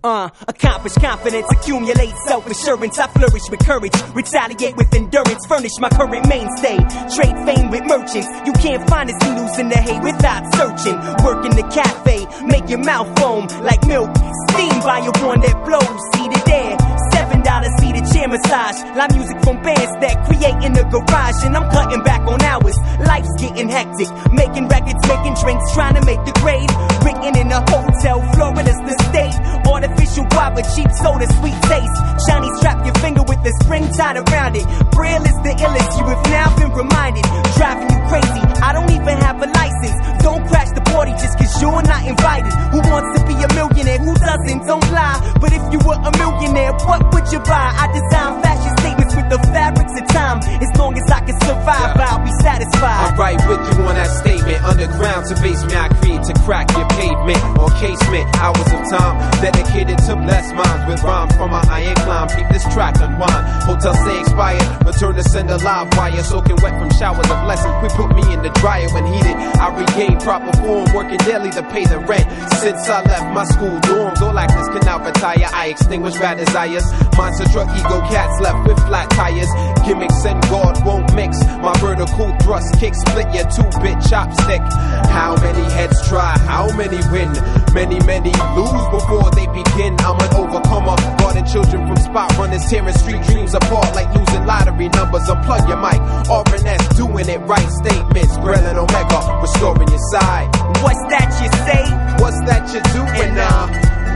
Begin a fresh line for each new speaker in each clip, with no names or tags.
Accomplish confidence, accumulate self-assurance. I flourish with courage, retaliate with endurance. Furnish my current mainstay, trade fame with merchants. You can't find us news in the hay without searching. Work in the cafe, make your mouth foam like milk. Steam by your one that blows, seated there. $7 seated chair massage. Live music from bands that create in the garage. And I'm cutting back on hours, life's getting hectic. Making records, making drinks, trying to make the grade. Written in a hotel, Florida's the state. Artificial guava, cheap soda, sweet taste. Shiny strap your finger with the spring tied around it. Braille is the illest, you have now been reminded. Driving you crazy, I don't even have a license. Don't crash the party just cause you're not invited. Who wants to be a millionaire? Who doesn't? Don't lie. But if you were a millionaire, what would you buy? I design fashion statements with the fabrics of time. As long as I can survive, I'll be satisfied.
I'm right with you on that statement. Underground to basement, I create to crack your pavement or casement. Hours of time dedicated to bless minds with rhymes from my iron climb. Keep this track unwind. Hotel say expired. Return to send a live wire. Soaking wet from showers of blessings. We put me in the dryer when heated. I regain proper form. Working daily to pay the rent. Since I left my school dorms, all actors can now retire. I extinguish bad desires. Monster truck ego cats left with flat tires. Gimmicks and God won't mix. My vertical thrust kick split your 2-bit chopstick. How many heads try? How many win? Many lose before they begin. I'm an overcomer, guarding children from spot runners, tearing street dreams apart like losing lottery numbers. Unplug your mic, RNS doing it right. Statements, Grelin Omega, restoring your side.
What's that you say?
What's that you doing now?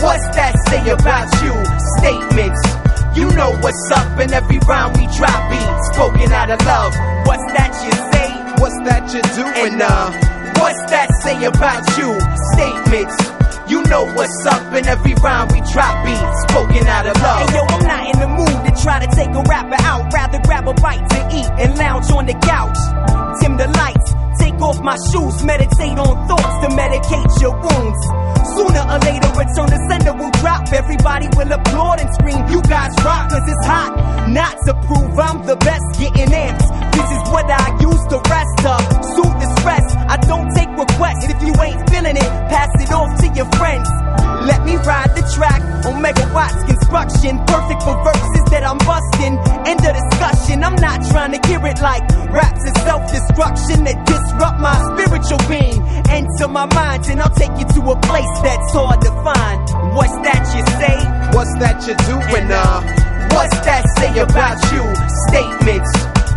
What's that say about you? Statements. You know what's up, and every rhyme we drop be spoken out of love. What's that you say?
What's that you doing now?
What's that say about you? Statements. You know what's up, and every rhyme we drop be spoken out of love. Hey yo, I'm not in the mood to try to take a rapper out. Rather grab a bite to eat and lounge on the couch. Dim the lights, take off my shoes, meditate on thoughts to medicate your wounds. Sooner or later, return to sender will drop. Everybody will applaud and scream, you guys rock, cause it's hot. Not to prove I'm the best, getting amped. This is what I use to rest up. Soothe the stress, I don't take requests. If you ain't feeling it, pass it off to your friends. Let me ride the track on megawatts construction. Perfect for verses that I'm busting. End of discussion, I'm not trying to hear it like raps is self-destruction that disrupt my spiritual being. Enter my mind and I'll take you to a place that's hard to find. What's that you say?
What's that you doing now?
What's that say about you? Statements.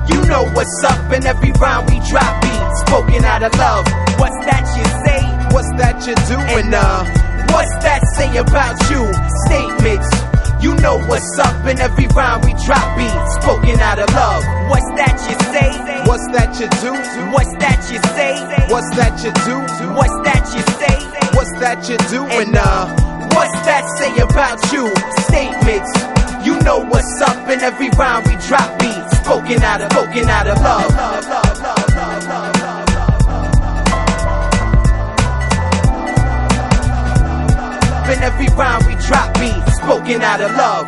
You know what's up, and every rhyme we drop be spoken out of love. What's that you say?
What's that you doing now?
What's that say about you? Statements. You know what's up, and every rhyme we drop be spoken out of love. What's that you say?
What's that you do?
What's that you say?
What's that you do?
What's that you say?
What's that you doing now?
What's that say about you? Statements. You know what's up, and every rhyme we drop be spoken out of love. And every rhyme we drop be spoken out of love.